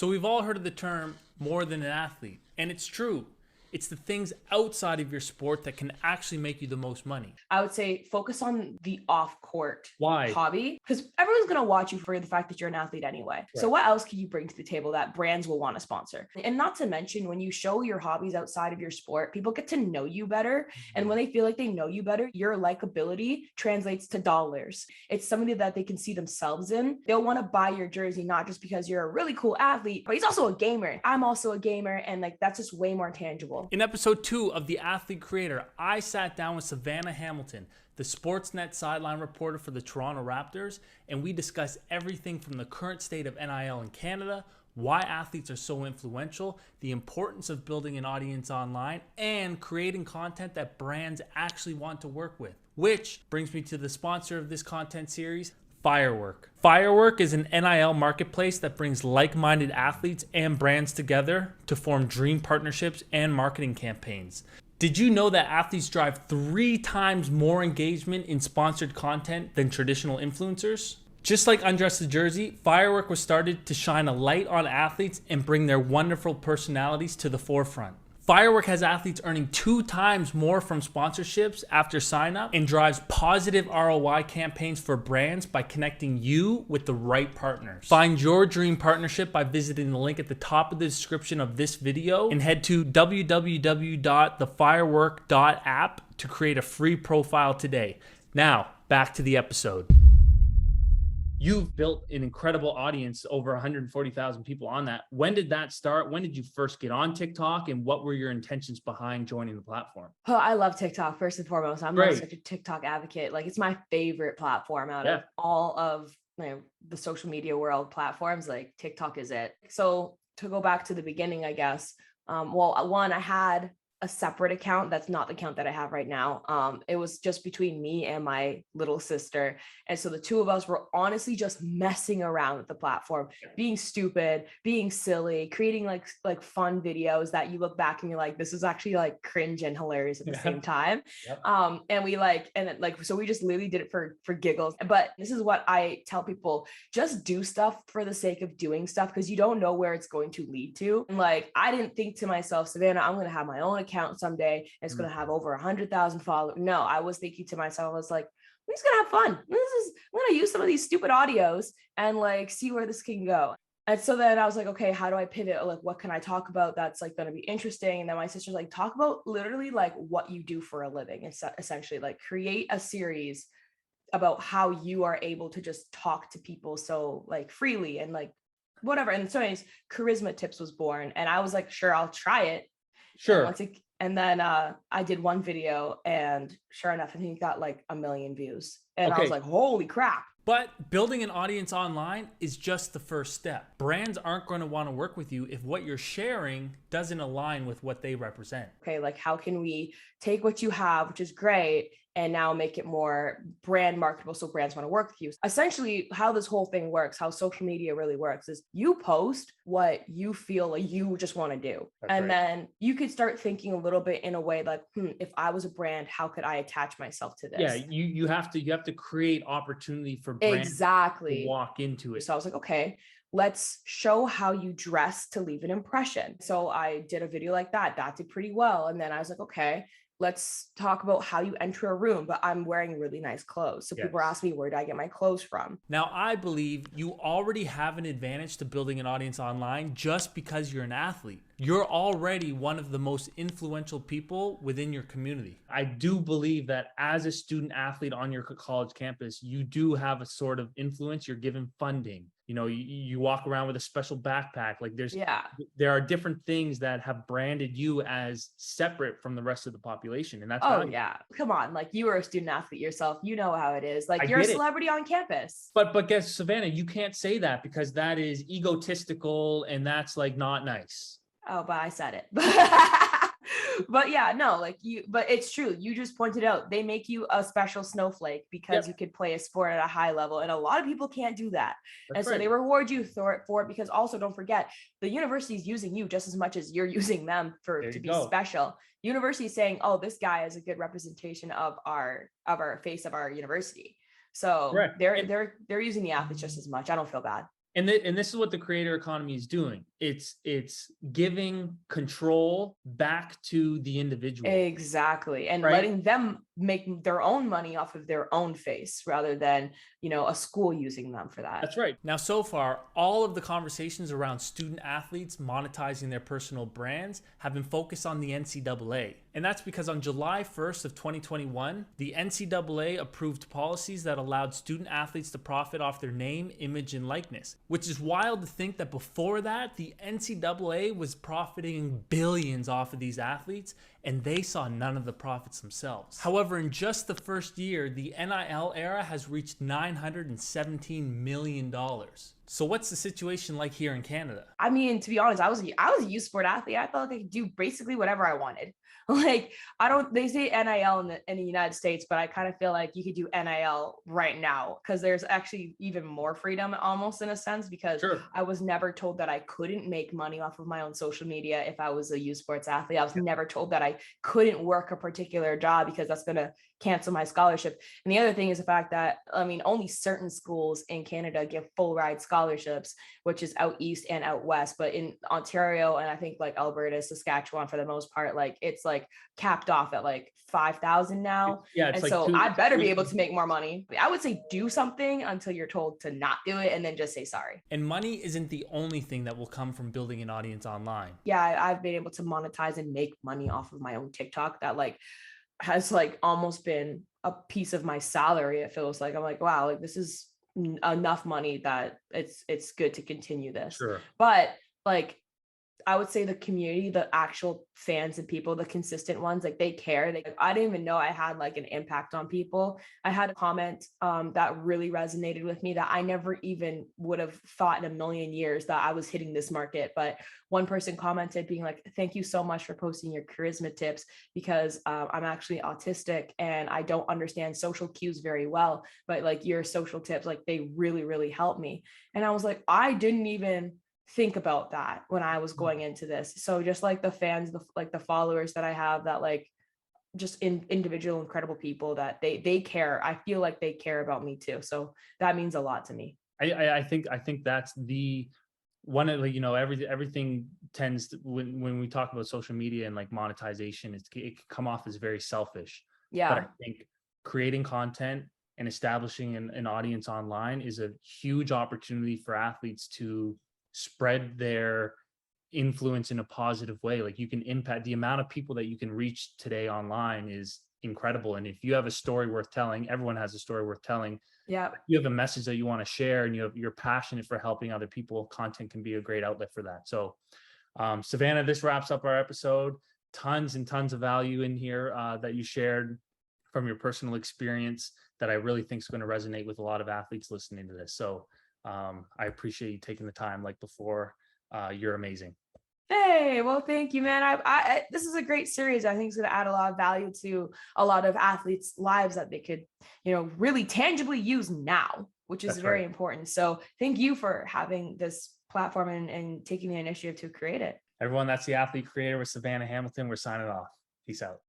So we've all heard of the term more than an athlete, and it's true. It's the things outside of your sport that can actually make you the most money. I would say focus on the off-court Why? hobby, because everyone's going to watch you for the fact that you're an athlete anyway. Right. So what else can you bring to the table that brands will want to sponsor? And not to mention, when you show your hobbies outside of your sport, people get to know you better. And when they feel like they know you better, your likability translates to dollars. It's somebody that they can see themselves in. They'll want to buy your jersey, not just because you're a really cool athlete, but he's also a gamer. I'm also a gamer. And like, that's just way more tangible. In episode 2 of The Athlete Creator, I sat down with Savanna Hamilton, the Sportsnet sideline reporter for the Toronto Raptors, and we discussed everything from the current state of NIL in Canada, why athletes are so influential, the importance of building an audience online, and creating content that brands actually want to work with. Which brings me to the sponsor of this content series, FireWork. FireWork is an NIL marketplace that brings like-minded athletes and brands together to form dream partnerships and marketing campaigns. Did you know that athletes drive 3 times more engagement in sponsored content than traditional influencers? Just like Undress the Jersey, FireWork was started to shine a light on athletes and bring their wonderful personalities to the forefront. FireWork has athletes earning 2 times more from sponsorships after sign up and drives positive ROI campaigns for brands by connecting you with the right partners. Find your dream partnership by visiting the link at the top of the description of this video and head to www.thefirework.app to create a free profile today. Now, back to the episode. You've built an incredible audience, over 140,000 people on that. When did that start? When did you first get on TikTok, and what were your intentions behind joining the platform? Oh, I love TikTok first and foremost. I'm like such a TikTok advocate. Like, it's my favorite platform out of all of the social media world platforms. Like, TikTok is it. So to go back to the beginning, I guess, I had a separate account. That's not the account that I have right now. It was just between me and my little sister. And so the two of us were honestly just messing around with the platform, being stupid, being silly, creating like fun videos that you look back and you're like, this is actually like cringe and hilarious at the same time. So we just literally did it for giggles. But this is what I tell people, just do stuff for the sake of doing stuff, because you don't know where it's going to lead to. And like, I didn't think to myself, Savanna, I'm going to have my own account someday and it's going to have over 100,000 followers. No, I was thinking to myself, I was like, I'm just gonna have fun. I'm gonna use some of these stupid audios and like see where this can go. And so then I was like, okay, how do I pivot? Like, what can I talk about that's like going to be interesting? And then my sister's like, talk about literally like what you do for a living. It's essentially like create a series about how you are able to just talk to people so like freely and like whatever. And so anyways, Charisma Tips was born, and I was like, sure, I'll try it. Sure. And then I did one video, and sure enough, I think it got like 1 million views. And I was like, holy crap. But building an audience online is just the first step. Brands aren't going to want to work with you if what you're sharing doesn't align with what they represent. Okay, like how can we take what you have, which is great, and now make it more brand marketable so brands want to work with you? Essentially, how this whole thing works, how social media really works, is you post what you feel like you just want to do. Then you could start thinking a little bit in a way like, if I was a brand, how could I attach myself to this? Yeah, you have to create opportunity for brands to walk into it. So I was like, okay, let's show how you dress to leave an impression. So I did a video like that. That did pretty well. And then I was like, okay, let's talk about how you enter a room, but I'm wearing really nice clothes. So people ask me, where did I get my clothes from? Now, I believe you already have an advantage to building an audience online just because you're an athlete. You're already one of the most influential people within your community. I do believe that as a student athlete on your college campus, you do have a sort of influence. You're given funding. You know, you walk around with a special backpack. Like there are different things that have branded you as separate from the rest of the population. And that's come on. Like, you are a student athlete yourself. You know how it is. Like, you're a celebrity on campus. But guess, Savanna, you can't say that because that is egotistical and that's like not nice. Oh, but I said it. But yeah, no, like but it's true. You just pointed out they make you a special snowflake because you could play a sport at a high level. And a lot of people can't do that. So they reward you for it, because also don't forget, the university is using you just as much as you're using them to be special. University is saying, oh, this guy is a good representation of our face of our university. So they're using the athletes just as much. I don't feel bad. And this is what the creator economy is doing. It's giving control back to the individual. Exactly. And right? letting them make their own money off of their own face rather than, a school using them for that. That's right. Now, so far, all of the conversations around student athletes monetizing their personal brands have been focused on the NCAA. And that's because on July 1st of 2021, the NCAA approved policies that allowed student athletes to profit off their name, image, and likeness, which is wild to think that before that, the NCAA was profiting billions off of these athletes, and they saw none of the profits themselves. However, in just the first year, the NIL era has reached $917 million. So what's the situation like here in Canada? I mean, to be honest, I was a youth sport athlete. I felt like I could do basically whatever I wanted. Like, they say NIL in the United States, but I kind of feel like you could do NIL right now because there's actually even more freedom almost in a sense, because Sure. I was never told that I couldn't make money off of my own social media if I was a youth sports athlete. I was never told that I couldn't work a particular job because that's going to cancel my scholarship. And the other thing is the fact that, only certain schools in Canada give full ride scholarships, which is out east and out west. But in Ontario and I think like Alberta, Saskatchewan, for the most part, like it's like capped off at like 5,000 now. Yeah, it's and like so I better be able to make more money. I would say do something until you're told to not do it, and then just say sorry. And money isn't the only thing that will come from building an audience online. Yeah, I've been able to monetize and make money off of my own TikTok that like has like almost been a piece of my salary. It feels like I'm like, wow, like this is enough money that it's good to continue this. Sure. But like, I would say the community, the actual fans and people, the consistent ones, like they care. I didn't even know I had like an impact on people. I had a comment that really resonated with me that I never even would have thought in a million years that I was hitting this market. But one person commented being like, thank you so much for posting your charisma tips, because I'm actually autistic and I don't understand social cues very well. But like your social tips, like they really, really helped me. And I was like, I didn't even think about that when I was going into this. So just like the fans, the followers that I have, that like just individual incredible people that they care. I feel like they care about me too. So that means a lot to me. I think that's the one of the, everything tends to, when we talk about social media and like monetization, it can come off as very selfish. Yeah. But I think creating content and establishing an audience online is a huge opportunity for athletes to spread their influence in a positive way. Like you can impact the amount of people that you can reach today online is incredible. And if you have a story worth telling, everyone has a story worth telling. Yeah. You have a message that you want to share and you're passionate for helping other people, content can be a great outlet for that. So Savanna, this wraps up our episode. Tons and tons of value in here that you shared from your personal experience that I really think is going to resonate with a lot of athletes listening to this. So I appreciate you taking the time like before. You're amazing. Hey, well, thank you, man. I this is a great series. I think it's going to add a lot of value to a lot of athletes' lives that they could, really tangibly use now, which is very important. So thank you for having this platform and taking the initiative to create it. Everyone, that's the Athlete Creator with Savanna Hamilton. We're signing off. Peace out.